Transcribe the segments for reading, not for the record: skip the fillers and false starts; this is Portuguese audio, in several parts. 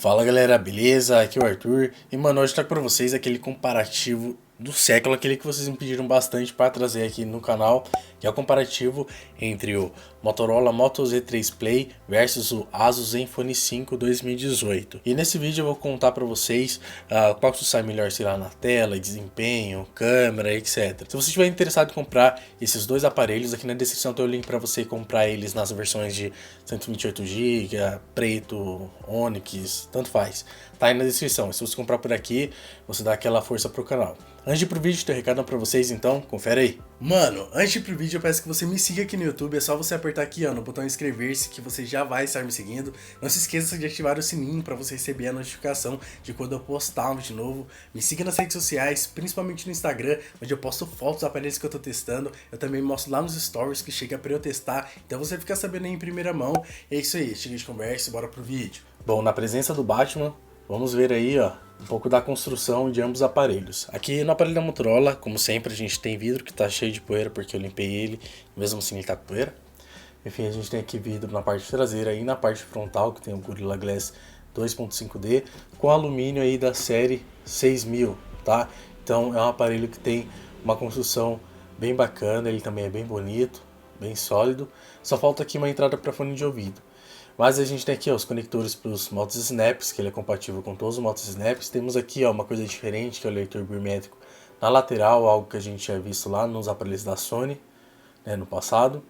Fala galera, beleza? Aqui é o Arthur e mano, hoje eu trago pra vocês aquele comparativo do século, aquele que vocês me pediram bastante para trazer aqui no canal, que é o comparativo entre o Motorola Moto Z3 Play versus o Asus Zenfone 5 2018. E nesse vídeo eu vou contar para vocês qual que sai melhor, sei lá, na tela, desempenho, câmera, etc. Se você estiver interessado em comprar esses dois aparelhos, aqui na descrição tem o link para você comprar eles nas versões de 128 GB, preto, Onyx, tanto faz. Tá aí na descrição. E se você comprar por aqui, você dá aquela força pro canal. Antes de ir pro vídeo, tem um recado pra vocês, então confere aí. Mano, antes de ir pro vídeo, eu peço que você me siga aqui no YouTube. É só você apertar aqui, ó, no botão inscrever-se, que você já vai estar me seguindo. Não se esqueça de ativar o sininho pra você receber a notificação de quando eu postar um vídeo novo. Me siga nas redes sociais, principalmente no Instagram, onde eu posto fotos dos aparelhos que eu tô testando. Eu também mostro lá nos stories que chega pra eu testar. Então você fica sabendo aí em primeira mão. E é isso aí, chega de conversa e bora pro vídeo. Bom, na presença do Batman, vamos ver aí, ó, um pouco da construção de ambos os aparelhos. Aqui no aparelho da Motorola, como sempre, a gente tem vidro que tá cheio de poeira porque eu limpei ele, mesmo assim ele tá com poeira. Enfim, a gente tem aqui vidro na parte traseira e na parte frontal, que tem o Gorilla Glass 2.5D, com alumínio aí da série 6000, tá? Então é um aparelho que tem uma construção bem bacana, ele também é bem bonito, bem sólido. Só falta aqui uma entrada para fone de ouvido. Mas a gente tem aqui ó, os conectores para os motos snaps, que ele é compatível com todos os motos snaps. Temos aqui ó, uma coisa diferente, que é o leitor biométrico na lateral, algo que a gente tinha visto lá nos aparelhos da Sony, né, no passado.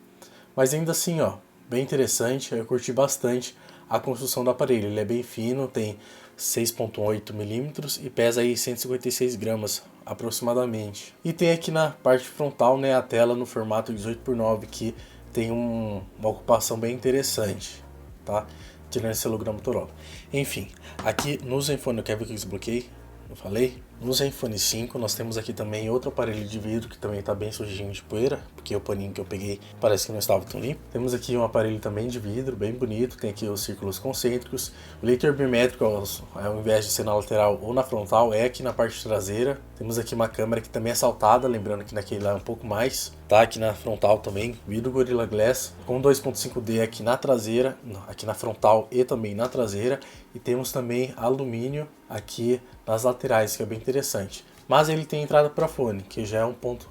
Mas ainda assim, ó, bem interessante, eu curti bastante a construção do aparelho. Ele é bem fino, tem 6.8 milímetros e pesa aí 156 gramas aproximadamente. E tem aqui na parte frontal, né, a tela no formato 18:9, que tem uma ocupação bem interessante. Tá? Tirando esse logo da Motorola. Enfim, aqui no Zenfone, eu quero ver que eu desbloqueei, eu falei. No Zenfone 5 nós temos aqui também outro aparelho de vidro que também está bem sujinho de poeira, porque o paninho que eu peguei parece que não estava tão limpo. Temos aqui um aparelho também de vidro, bem bonito, tem aqui os círculos concêntricos. O leitor biométrico, ao invés de ser na lateral ou na frontal, é aqui na parte traseira. Temos aqui uma câmera que também é saltada, lembrando que naquele lá é um pouco mais. Tá aqui na frontal também, vidro Gorilla Glass com 2.5D aqui na traseira, aqui na frontal e também na traseira. E temos também alumínio aqui nas laterais, que é bem interessante. Mas ele tem entrada para fone, que já é um ponto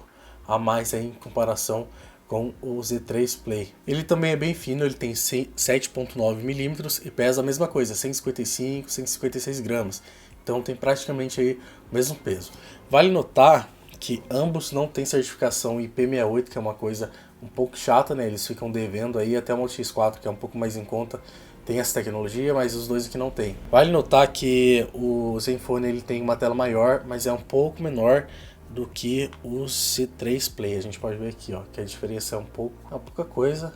a mais aí em comparação com o Z3 Play. Ele também é bem fino, ele tem 7.9 milímetros e pesa a mesma coisa, 155, 156 gramas. Então tem praticamente aí o mesmo peso. Vale notar que ambos não têm certificação IP68, que é uma coisa um pouco chata, né? Eles ficam devendo aí, até o Moto X4, que é um pouco mais em conta, tem essa tecnologia, mas os dois aqui não tem. Vale notar que o Zenfone ele tem uma tela maior, mas é um pouco menor do que o Z3 Play. A gente pode ver aqui, ó, que a diferença é pouca coisa,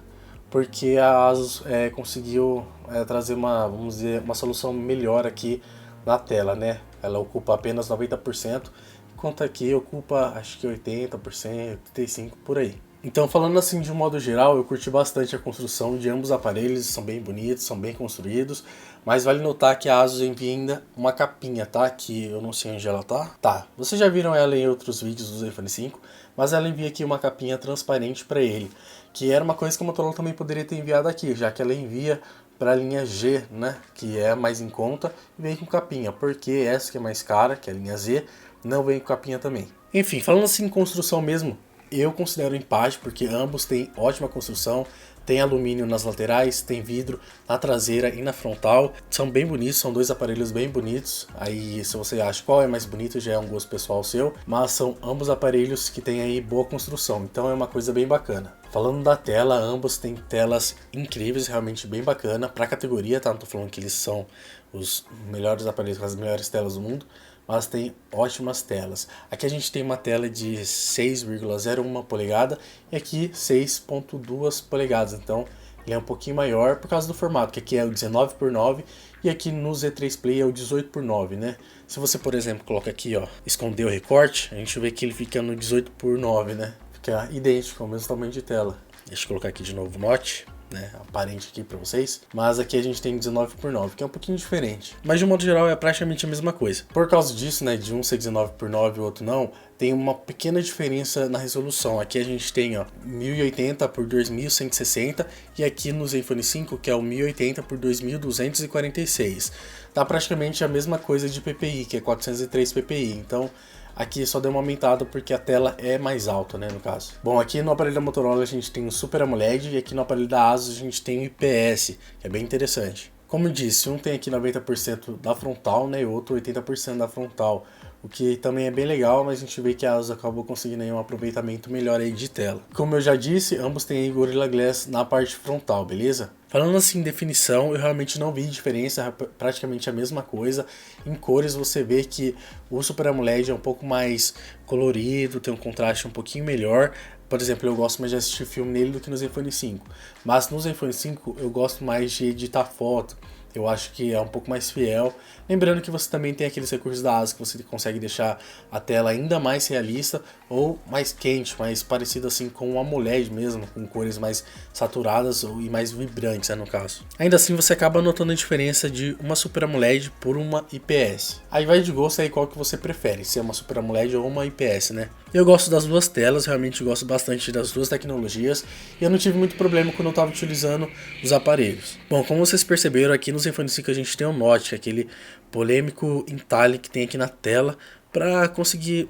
porque a Asus conseguiu trazer vamos dizer, uma solução melhor aqui na tela, né? Ela ocupa apenas 90%, enquanto aqui ocupa acho que 80%, 85% por aí. Então, falando assim de um modo geral, eu curti bastante a construção de ambos os aparelhos, são bem bonitos, são bem construídos, mas vale notar que a Asus envia ainda uma capinha, tá? Que eu não sei onde ela tá. Tá, vocês já viram ela em outros vídeos do Zenfone 5, mas ela envia aqui uma capinha transparente para ele, que era uma coisa que a Motorola também poderia ter enviado aqui, já que ela envia para a linha G, né, que é mais em conta, e vem com capinha, porque essa que é mais cara, que é a linha Z, não vem com capinha também. Enfim, falando assim em construção mesmo, eu considero empate, porque ambos têm ótima construção, tem alumínio nas laterais, tem vidro na traseira e na frontal, são bem bonitos, são dois aparelhos bem bonitos. Aí se você acha qual é mais bonito já é um gosto pessoal seu, mas são ambos aparelhos que têm aí boa construção, então é uma coisa bem bacana. Falando da tela, ambos têm telas incríveis, realmente bem bacana, para a categoria, tá? Não tô falando que eles são os melhores aparelhos com as melhores telas do mundo, mas tem ótimas telas. Aqui a gente tem uma tela de 6,01 polegada e aqui 6,2 polegadas, então ele é um pouquinho maior por causa do formato, que aqui é o 19:9 e aqui no Z3 Play é o 18:9, né? Se você, por exemplo, coloca aqui, ó, esconder o recorte, a gente vê que ele fica no 18:9, né? Fica idêntico, ao mesmo tamanho de tela. Deixa eu colocar aqui de novo o Note. né, aparente aqui pra vocês, mas aqui a gente tem 19:9, que é um pouquinho diferente. Mas de um modo geral é praticamente a mesma coisa. Por causa disso, né, de um ser 19:9 e o outro não, tem uma pequena diferença na resolução. Aqui a gente tem, ó, 1080 por 2160 e aqui no Zenfone 5, que é o 1080 por 2246. Tá praticamente a mesma coisa de PPI, que é 403 PPI. Então, aqui só deu uma aumentada porque a tela é mais alta, né, no caso. Bom, aqui no aparelho da Motorola a gente tem o Super AMOLED e aqui no aparelho da ASUS a gente tem o IPS, que é bem interessante. Como eu disse, um tem aqui 90% da frontal, né, e o outro 80% da frontal, o que também é bem legal, mas a gente vê que a ASUS acabou conseguindo aí um aproveitamento melhor aí de tela. Como eu já disse, ambos têm aí Gorilla Glass na parte frontal, beleza? Falando assim em definição, eu realmente não vi diferença, praticamente a mesma coisa. Em cores você vê que o Super AMOLED é um pouco mais colorido, tem um contraste um pouquinho melhor. Por exemplo, eu gosto mais de assistir filme nele do que no Zenfone 5. Mas no Zenfone 5 eu gosto mais de editar foto. Eu acho que é um pouco mais fiel. Lembrando que você também tem aqueles recursos da ASUS que você consegue deixar a tela ainda mais realista ou mais quente, mais parecido assim com o AMOLED mesmo, com cores mais saturadas e mais vibrantes, né, no caso. Ainda assim você acaba notando a diferença de uma Super AMOLED por uma IPS. Aí vai de gosto aí qual que você prefere, se é uma Super AMOLED ou uma IPS, né? Eu gosto das duas telas, realmente gosto bastante das duas tecnologias e eu não tive muito problema quando eu estava utilizando os aparelhos. Bom, como vocês perceberam, aqui no Zenfone 5 a gente tem o Note, que é aquele polêmico entalhe que tem aqui na tela para conseguir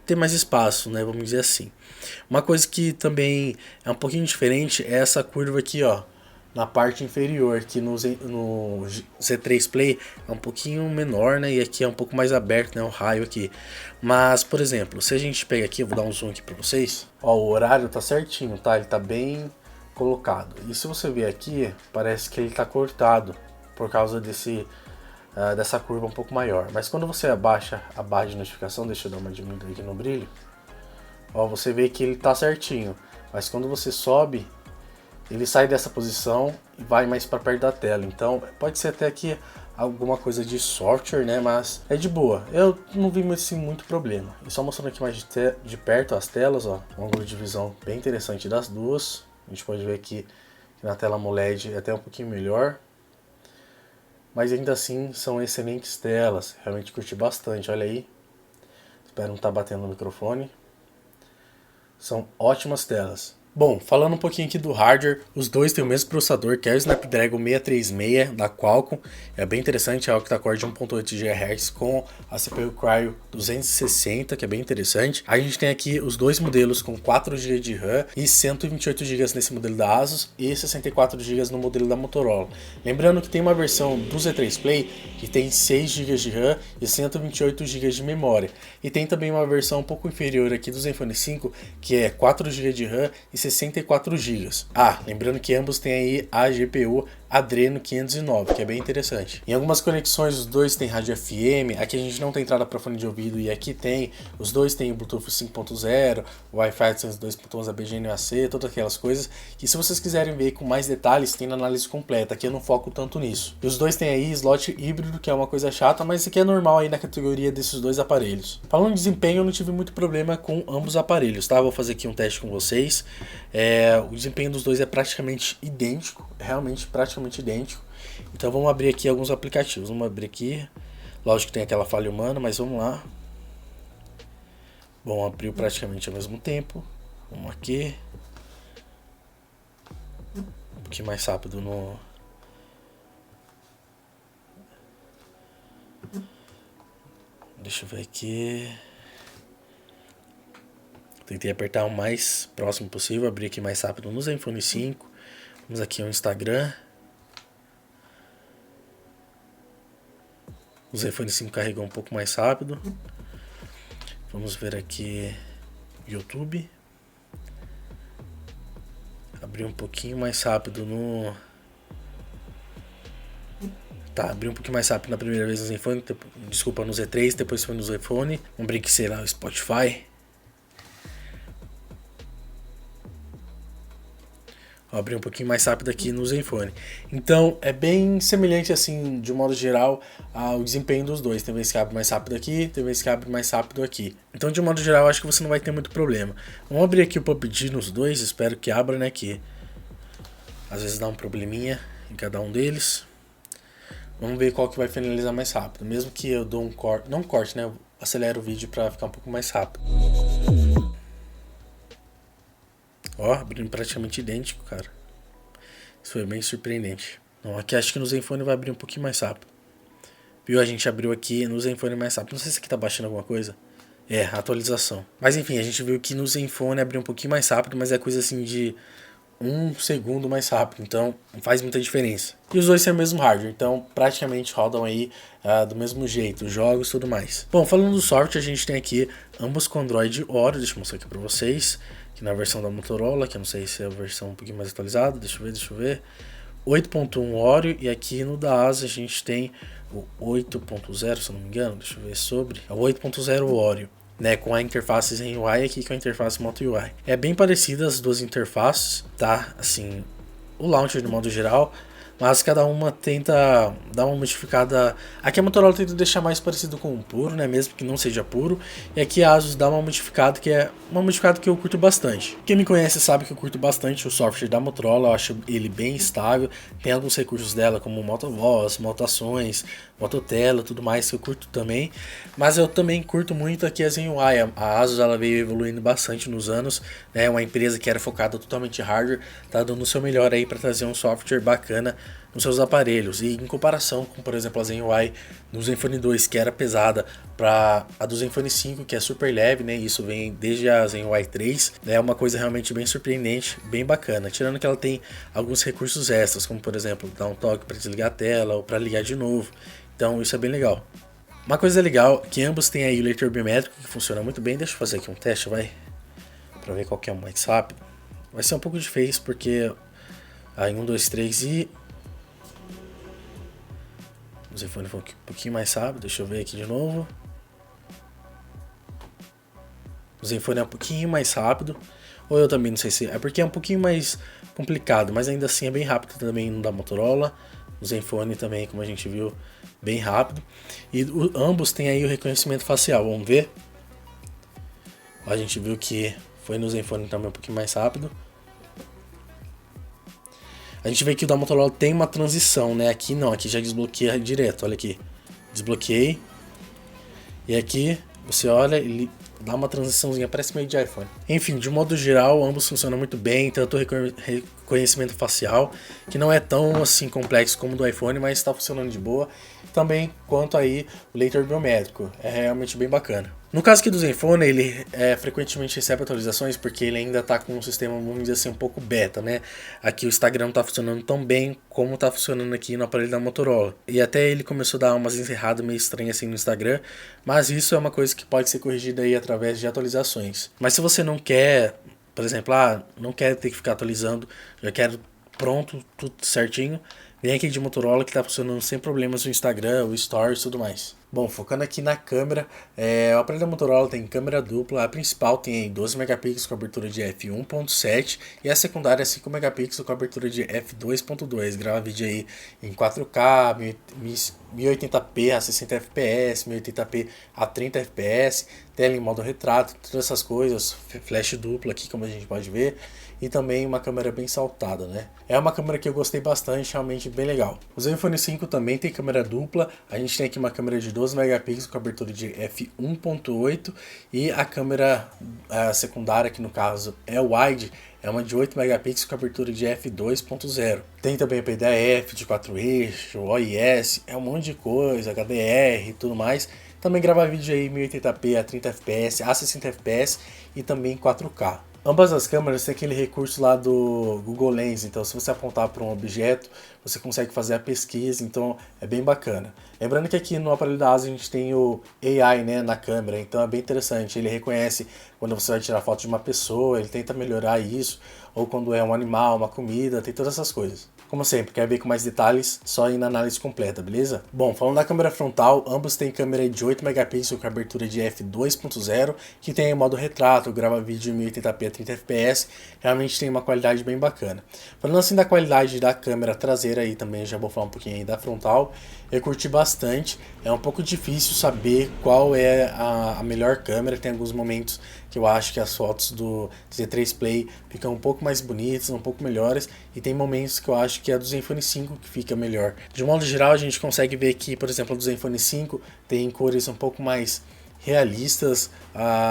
ter mais espaço, né, vamos dizer assim. Uma coisa que também é um pouquinho diferente é essa curva aqui, ó, na parte inferior, que no Z3 Play é um pouquinho menor, né, e aqui é um pouco mais aberto, né, o raio aqui. Mas, por exemplo, se a gente pega aqui, eu vou dar um zoom aqui para vocês, ó, o horário tá certinho, tá, ele tá bem colocado. E se você ver aqui, parece que ele tá cortado por causa dessa curva um pouco maior. Mas quando você abaixa a barra de notificação, deixa eu dar uma diminuída aqui no brilho, ó, você vê que ele tá certinho. Mas quando você sobe, ele sai dessa posição e vai mais para perto da tela. Então pode ser até que alguma coisa de software, né? Mas é de boa. Eu não vi assim, muito problema. E só mostrando aqui mais de perto as telas, ó, um ângulo de visão bem interessante das duas. A gente pode ver aqui que na tela AMOLED é até um pouquinho melhor. Mas ainda assim são excelentes telas, realmente curti bastante, olha aí. Espero não estar batendo no microfone. São ótimas telas. Bom, falando um pouquinho aqui do hardware, os dois têm o mesmo processador, que é o Snapdragon 636 da Qualcomm. É bem interessante, é o octa-core de 1.8 GHz com a CPU Cryo 260, que é bem interessante. A gente tem aqui os dois modelos com 4 GB de RAM e 128 GB nesse modelo da ASUS e 64 GB no modelo da Motorola. Lembrando que tem uma versão do Z3 Play que tem 6 GB de RAM e 128 GB de memória. E tem também uma versão um pouco inferior aqui do Zenfone 5, que é 4 GB de RAM e 64 GB. Ah, lembrando que ambos têm aí a GPU Adreno 509, que é bem interessante. Em algumas conexões os dois têm rádio FM, aqui a gente não tem entrada para fone de ouvido e aqui tem. Os dois têm Bluetooth 5.0, Wi-Fi 2.11 BGNAC, todas aquelas coisas. E se vocês quiserem ver com mais detalhes, tem na análise completa, aqui eu não foco tanto nisso. E os dois têm aí slot híbrido, que é uma coisa chata, mas isso aqui é normal aí na categoria desses dois aparelhos. Falando de desempenho, eu não tive muito problema com ambos aparelhos, tá? Vou fazer aqui um teste com vocês. O desempenho dos dois é praticamente idêntico, realmente praticamente idêntico. Então vamos abrir aqui alguns aplicativos. Vamos abrir aqui. Lógico que tem aquela falha humana, mas vamos lá. Bom, abriu praticamente ao mesmo tempo. Vamos aqui. Um pouquinho mais rápido no... Deixa eu ver aqui. Tentei apertar o mais próximo possível. Abrir aqui mais rápido no Zenfone 5. Vamos aqui ao Instagram. O Zenfone 5 carregou um pouco mais rápido. Vamos ver aqui YouTube. Abrir um pouquinho mais rápido no... Tá, abri um pouquinho mais rápido na primeira vez no Zenfone. Desculpa, no Z3, depois foi no Zenfone. Vamos abrir aqui, sei lá, o Spotify. Vou abrir um pouquinho mais rápido aqui no Zenfone. Então é bem semelhante assim, de um modo geral, ao desempenho dos dois. Tem vezes que abre mais rápido aqui, tem vezes que abre mais rápido aqui. Então de um modo geral acho que você não vai ter muito problema. Vamos abrir aqui o PUBG nos dois, espero que abra, né, aqui. às vezes dá um probleminha em cada um deles. Vamos ver qual que vai finalizar mais rápido. Mesmo que eu dou um corte, não um corte, né? Eu acelero o vídeo para ficar um pouco mais rápido. Ó, abrindo praticamente idêntico, cara. Isso foi bem surpreendente. Então, aqui acho que no Zenfone vai abrir um pouquinho mais rápido. Viu? A gente abriu aqui no Zenfone mais rápido. Não sei se aqui tá baixando alguma coisa. É, atualização. Mas enfim, a gente viu que no Zenfone abriu um pouquinho mais rápido, mas é coisa assim de 1 segundo mais rápido, então não faz muita diferença. E os dois têm o mesmo hardware, então praticamente rodam aí do mesmo jeito, os jogos e tudo mais. Bom, falando do software, a gente tem aqui ambos com Android Oreo, deixa eu mostrar aqui pra vocês, aqui na versão da Motorola, que eu não sei se é a versão um pouquinho mais atualizada, deixa eu ver. 8.1 Oreo, e aqui no da ASA a gente tem o 8.0, se eu não me engano, deixa eu ver sobre, é o 8.0 Oreo. Né, com a interface ZenUI aqui com a interface MotoUI. É bem parecida as duas interfaces, tá? Assim, o launcher de modo geral, mas cada uma tenta dar uma modificada. Aqui a Motorola tenta deixar mais parecido com o puro, né, mesmo que não seja puro, e aqui a Asus dá uma modificada que é uma modificada que eu curto bastante. Quem me conhece sabe que eu curto bastante o software da Motorola, eu acho ele bem estável, tem alguns recursos dela como Motovoz, Motações, Mototela, tudo mais que eu curto também, mas eu também curto muito aqui a ZenUI. A Asus ela veio evoluindo bastante nos anos, né, uma empresa que era focada totalmente em hardware, tá dando o seu melhor aí para trazer um software bacana nos seus aparelhos, e em comparação com, por exemplo, a ZenUI no Zenfone 2, que era pesada, para a do Zenfone 5, que é super leve, né? Isso vem desde a ZenUI 3, é uma coisa realmente bem surpreendente, bem bacana, tirando que ela tem alguns recursos extras, como por exemplo, dar um toque para desligar a tela ou para ligar de novo. Então isso é bem legal. Uma coisa legal que ambos têm aí o leitor biométrico, que funciona muito bem. Deixa eu fazer aqui um teste, vai, para ver qual que é o mais rápido. Vai ser um pouco difícil porque aí 1, 2, 3 e o Zenfone foi um pouquinho mais rápido. Deixa eu ver aqui de novo. O Zenfone é um pouquinho mais rápido, ou eu também não sei se é porque é um pouquinho mais complicado, mas ainda assim é bem rápido também no da Motorola. O Zenfone também, como a gente viu, bem rápido. E ambos têm aí o reconhecimento facial, vamos ver. A gente viu que foi no Zenfone também um pouquinho mais rápido. A gente vê que o da Motorola tem uma transição, né? Aqui não, aqui já desbloqueia direto, olha aqui. Desbloqueei. E aqui você olha, ele dá uma transiçãozinha, parece meio de iPhone. Enfim, de modo geral, ambos funcionam muito bem, tanto o reconhecimento facial, que não é tão assim complexo como o do iPhone, mas está funcionando de boa. Também quanto aí o leitor biométrico, é realmente bem bacana. No caso aqui do Zenfone, ele frequentemente recebe atualizações porque ele ainda está com um sistema, vamos dizer assim, um pouco beta, né? Aqui o Instagram não está funcionando tão bem como está funcionando aqui no aparelho da Motorola. E até ele começou a dar umas encerradas meio estranhas assim no Instagram, mas isso é uma coisa que pode ser corrigida aí através de atualizações. Mas se você não quer, por exemplo, não quer ter que ficar atualizando, já quero pronto, tudo certinho, vem aqui de Motorola que está funcionando sem problemas no Instagram, o Stories e tudo mais. Bom, focando aqui na câmera, o aparelho da Motorola tem câmera dupla, a principal tem aí 12 megapixels com abertura de f1.7 e a secundária é 5 megapixels com abertura de f2.2, grava vídeo aí em 4K, 1080p a 60 fps, 1080p a 30 fps, tela em modo retrato, todas essas coisas, flash dupla aqui como a gente pode ver, e também uma câmera bem saltada, né? É uma câmera que eu gostei bastante, realmente bem legal. O Zenfone 5 também tem câmera dupla, a gente tem aqui uma câmera de 12 megapixels com abertura de f1.8 e a câmera secundária, que no caso é wide, é uma de 8 megapixels com abertura de f2.0. Tem também a PDAF de 4 eixos, OIS, um monte de coisa, HDR e tudo mais. Também grava vídeo aí 1080p a 30 fps, a 60 fps e também 4K. Ambas as câmeras têm aquele recurso lá do Google Lens, então se você apontar para um objeto, você consegue fazer a pesquisa, então é bem bacana. Lembrando que aqui no aparelho da Asus a gente tem o AI, né, na câmera, então é bem interessante, ele reconhece quando você vai tirar foto de uma pessoa, ele tenta melhorar isso, ou quando é um animal, uma comida, tem todas essas coisas. como sempre, quer ver com mais detalhes, só ir na análise completa, beleza? Bom, falando da câmera frontal, ambos têm câmera de 8 megapixels com abertura de f2.0, que tem modo retrato, grava vídeo em 1080p a 30 fps, realmente tem uma qualidade bem bacana. Falando assim da qualidade da câmera traseira aí também, já vou falar um pouquinho aí da frontal, eu curti bastante. É um pouco difícil saber qual é a melhor câmera, tem alguns momentos que eu acho que as fotos do Z3 Play ficam um pouco mais bonitas, um pouco melhores, e tem momentos que eu acho que é a do Zenfone 5 que fica melhor. De modo geral, a gente consegue ver que, por exemplo, a do Zenfone 5 tem cores um pouco mais realistas,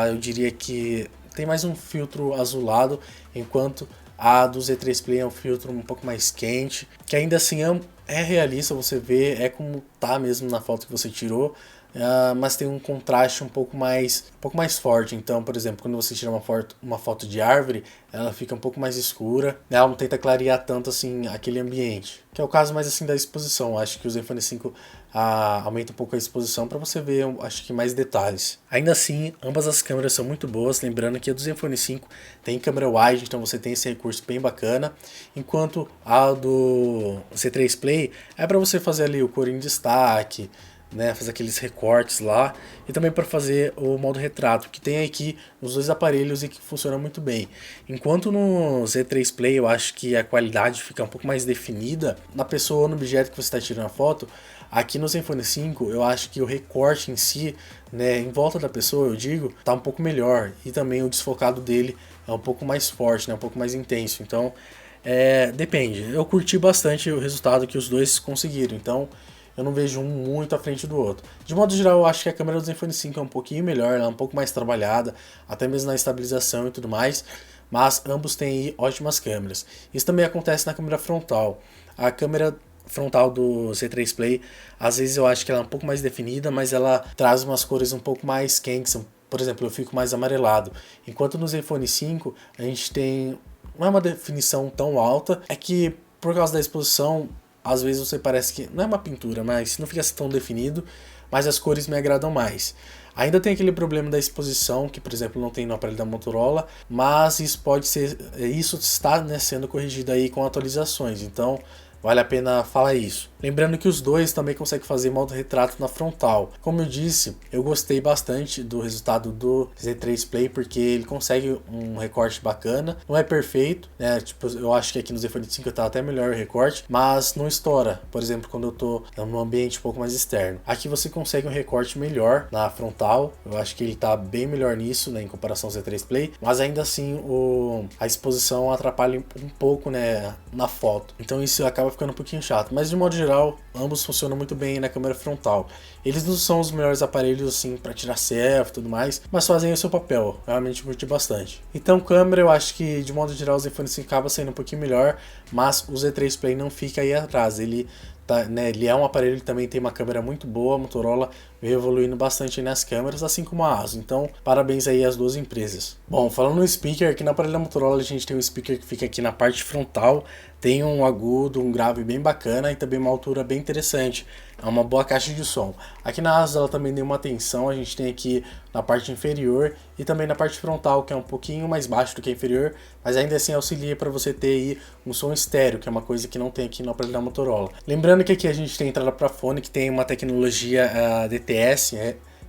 eu diria que tem mais um filtro azulado, enquanto a do Z3 Play é um filtro um pouco mais quente, que ainda assim é realista, você vê, é como tá mesmo na foto que você tirou, mas tem um contraste um pouco mais forte. Então, por exemplo, quando você tira uma foto de árvore, ela fica um pouco mais escura, né? Ela não tenta clarear tanto assim aquele ambiente, que é o caso mais assim da exposição. Acho que o Zenfone 5 aumenta um pouco a exposição para você ver, acho que mais detalhes. Ainda assim, ambas as câmeras são muito boas, lembrando que a do Zenfone 5 tem câmera wide, então você tem esse recurso bem bacana, enquanto a do C3 Play é para você fazer ali o cor em destaque, né, fazer aqueles recortes lá, e também para fazer o modo retrato, que tem aqui nos dois aparelhos e que funciona muito bem. Enquanto no Z3 Play eu acho que a qualidade fica um pouco mais definida na pessoa ou no objeto que você está tirando a foto, aqui no Zenfone 5 eu acho que o recorte em si, né, em volta da pessoa, eu digo, tá um pouco melhor, e também o desfocado dele é um pouco mais forte, né, um pouco mais intenso. Então depende, eu curti bastante o resultado que os dois conseguiram, então eu não vejo um muito à frente do outro. De modo geral, eu acho que a câmera do Zenfone 5 é um pouquinho melhor, ela é um pouco mais trabalhada, até mesmo na estabilização e tudo mais, mas ambos têm aí ótimas câmeras. Isso também acontece na câmera frontal. A câmera frontal do Z3 Play, às vezes eu acho que ela é um pouco mais definida, mas ela traz umas cores um pouco mais quentes, por exemplo, eu fico mais amarelado. Enquanto no Zenfone 5, a gente tem, não é uma definição tão alta, é que por causa da exposição, às vezes você parece que, não é uma pintura, mas não fica tão definido, mas as cores me agradam mais. Ainda tem aquele problema da exposição, que por exemplo não tem no aparelho da Motorola, mas isso está, né, sendo corrigido aí com atualizações, então vale a pena falar isso. Lembrando que os dois também conseguem fazer modo retrato na frontal. Como eu disse, eu gostei bastante do resultado do Z3 Play, porque ele consegue um recorte bacana. Não é perfeito, né? Tipo, eu acho que aqui no Zenfone 5 tá até melhor o recorte, mas não estoura. Por exemplo, quando eu tô num ambiente um pouco mais externo. Aqui você consegue um recorte melhor na frontal. Eu acho que ele tá bem melhor nisso, né, em comparação ao Z3 Play, mas ainda assim a exposição atrapalha um pouco, né, na foto. Então isso acaba ficando um pouquinho chato, mas de modo geral, ambos funcionam muito bem na câmera frontal. Eles não são os melhores aparelhos assim para tirar selfie e tudo mais, mas fazem o seu papel. Realmente curti bastante. Então, câmera, eu acho que de modo geral o Zenfone 5 acaba saindo um pouquinho melhor, mas o Z3 Play não fica aí atrás. Ele é um aparelho que também tem uma câmera muito boa. A Motorola veio evoluindo bastante nas câmeras, assim como a ASUS. Então, parabéns aí às duas empresas. Bom, falando no speaker, aqui no aparelho da Motorola a gente tem um speaker que fica aqui na parte frontal, tem um agudo, um grave bem bacana e também uma altura bem interessante. É uma boa caixa de som. Aqui na ASUS ela também tem uma tensão, a gente tem aqui na parte inferior e também na parte frontal, que é um pouquinho mais baixo do que a inferior, mas ainda assim auxilia para você ter aí um som estéreo, que é uma coisa que não tem aqui no aparelho da Motorola. Lembrando que aqui a gente tem entrada para fone, que tem uma tecnologia DTS,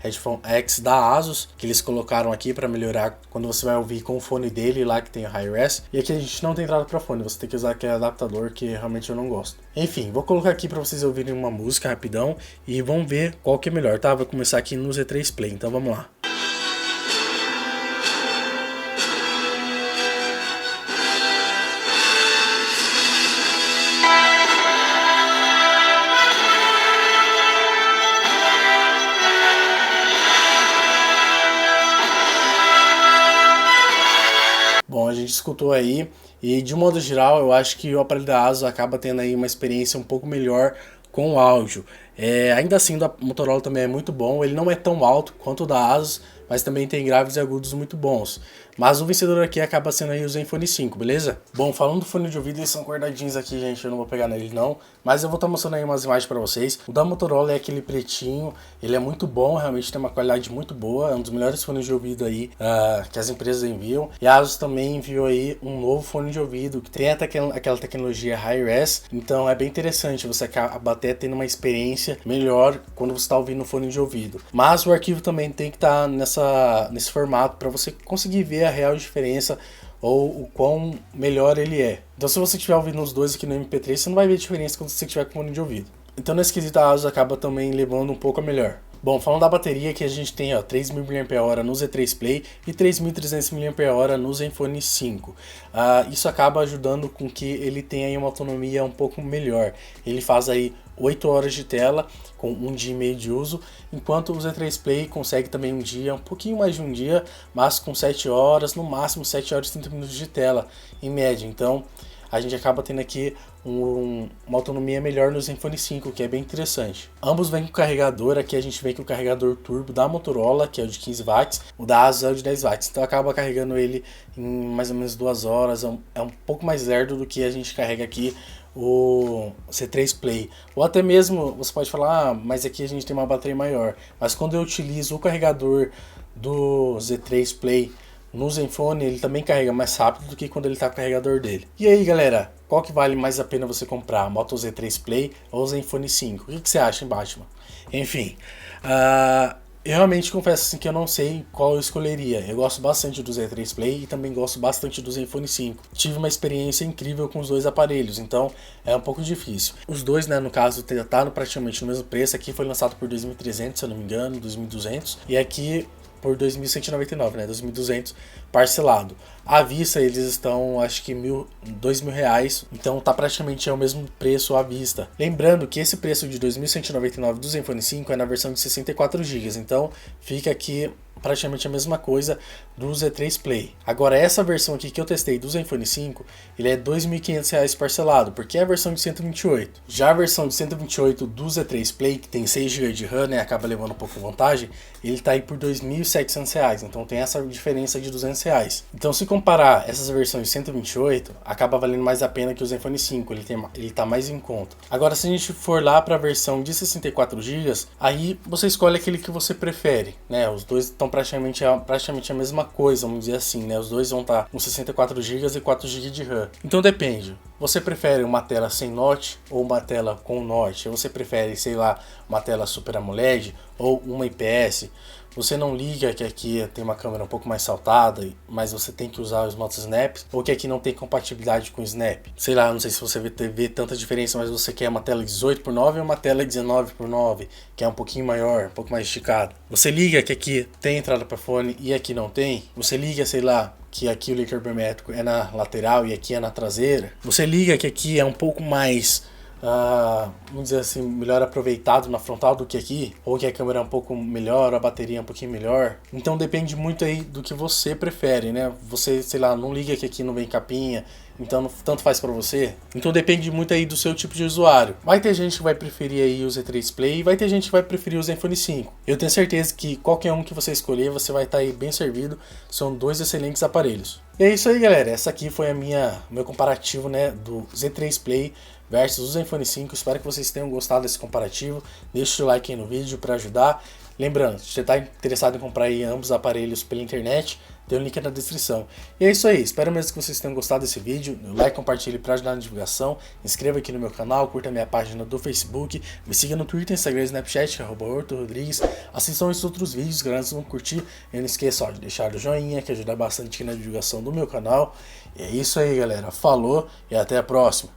Headphone X da ASUS, que eles colocaram aqui para melhorar quando você vai ouvir com o fone dele lá, que tem o Hi-Res. E aqui a gente não tem entrada para fone, você tem que usar aquele adaptador que realmente eu não gosto. Enfim, vou colocar aqui para vocês ouvirem uma música rapidão e vão ver qual que é melhor, tá? Vai começar aqui no Z3 Play, então vamos lá. Bom, a gente escutou aí e de um modo geral eu acho que o aparelho da ASUS acaba tendo aí uma experiência um pouco melhor com o áudio. Ainda assim o da Motorola também é muito bom, ele não é tão alto quanto o da ASUS, mas também tem graves e agudos muito bons. Mas o vencedor aqui acaba sendo aí o Zenfone 5, beleza? Bom, falando do fone de ouvido, eles são guardadinhos aqui, gente, eu não vou pegar nele não, mas eu vou estar mostrando aí umas imagens pra vocês. O da Motorola é aquele pretinho, ele é muito bom, realmente tem uma qualidade muito boa, é um dos melhores fones de ouvido aí que as empresas enviam. E a ASUS também enviou aí um novo fone de ouvido, que tem até aquela tecnologia Hi-Res, então é bem interessante, você acaba até tendo uma experiência melhor quando você está ouvindo um fone de ouvido. Mas o arquivo também tem que estar nesse formato para você conseguir ver a real diferença ou o quão melhor ele é. Então se você estiver ouvindo os dois aqui no MP3, você não vai ver a diferença quando você estiver com fone de ouvido. Então nesse quesito a ASUS acaba também levando um pouco a melhor. Bom, falando da bateria, que a gente tem 3.000 mAh no Z3 Play e 3.300 mAh no Zenfone 5. Isso acaba ajudando com que ele tenha aí uma autonomia um pouco melhor. Ele faz aí 8 horas de tela com 1 dia e meio de uso, enquanto o Z3 Play consegue também um dia, um pouquinho mais de um dia, mas com 7 horas, no máximo 7 horas e 30 minutos de tela, em média. Então a gente acaba tendo aqui uma autonomia melhor no Zenfone 5, que é bem interessante. Ambos vêm com carregador, aqui a gente vem com o carregador turbo da Motorola, que é o de 15 watts, o da ASUS é o de 10 watts, então acaba carregando ele em mais ou menos 2 horas, é um pouco mais lerdo do que a gente carrega aqui o C3 Play. Ou até mesmo, você pode falar, mas aqui a gente tem uma bateria maior, mas quando eu utilizo o carregador do Z3 Play no Zenfone, ele também carrega mais rápido do que quando ele está com o carregador dele. E aí galera, qual que vale mais a pena você comprar? Moto Z3 Play ou Zenfone 5? O que você acha em Batman? Enfim, eu realmente confesso assim, que eu não sei qual eu escolheria. Eu gosto bastante do Z3 Play e também gosto bastante do Zenfone 5. Tive uma experiência incrível com os dois aparelhos, então é um pouco difícil. Os dois, né, no caso, tá praticamente no mesmo preço. Aqui foi lançado por 2.300, se eu não me engano, 2.200. E aqui por 2.199, né, 2.200 parcelado. À vista eles estão, acho que R$2.000, então tá praticamente o mesmo preço à vista. Lembrando que esse preço de 2.199 do Zenfone 5 é na versão de 64 GB, então fica aqui praticamente a mesma coisa do Z3 Play. Agora essa versão aqui que eu testei do Zenfone 5, ele é R$2.500 parcelado, porque é a versão de 128. Já a versão de 128 do Z3 Play, que tem 6 GB de RAM, né, acaba levando um pouco de vantagem, ele tá aí por R$2.700, então tem essa diferença de R$200. Então se comparar essas versões de 128, acaba valendo mais a pena que o Zenfone 5, ele tá mais em conta. Agora se a gente for lá para a versão de 64 GB, aí você escolhe aquele que você prefere, né, os dois estão praticamente a mesma coisa, vamos dizer assim, né? Os dois vão estar com 64 GB e 4 GB de RAM. Então depende. Você prefere uma tela sem notch ou uma tela com notch? Ou você prefere, sei lá, uma tela Super AMOLED ou uma IPS? Você não liga que aqui tem uma câmera um pouco mais saltada, mas você tem que usar os modos Snap, ou que aqui não tem compatibilidade com Snap. Sei lá, não sei se você vê tanta diferença, mas você quer uma tela 18:9 ou uma tela 19:9, que é um pouquinho maior, um pouco mais esticada. Você liga que aqui tem entrada para fone e aqui não tem. Você liga, sei lá, que aqui o leitor biométrico é na lateral e aqui é na traseira. Você liga que aqui é um pouco mais, vamos dizer assim, melhor aproveitado na frontal do que aqui, ou que a câmera é um pouco melhor, a bateria é um pouquinho melhor. Então depende muito aí do que você prefere, né? Você, sei lá, não liga que aqui não vem capinha, então tanto faz pra você. Então depende muito aí do seu tipo de usuário. Vai ter gente que vai preferir aí o Z3 Play e vai ter gente que vai preferir o Zenfone 5. Eu tenho certeza que qualquer um que você escolher, você vai estar aí bem servido. São dois excelentes aparelhos. E é isso aí, galera. Essa aqui foi meu comparativo, né, do Z3 Play versus o Zenfone 5. Espero que vocês tenham gostado desse comparativo. Deixa o like aí no vídeo para ajudar. Lembrando, se você está interessado em comprar aí ambos os aparelhos pela internet, tem o link na descrição. E é isso aí, espero mesmo que vocês tenham gostado desse vídeo. Like, compartilhe para ajudar na divulgação. Inscreva aqui no meu canal, curta a minha página do Facebook, me siga no Twitter, Instagram e Snapchat, @HortoRodrigues. Assistam esses outros vídeos, garanto que vão curtir. E não esqueça de deixar o joinha, que ajuda bastante aqui na divulgação do meu canal. E é isso aí, galera. Falou e até a próxima.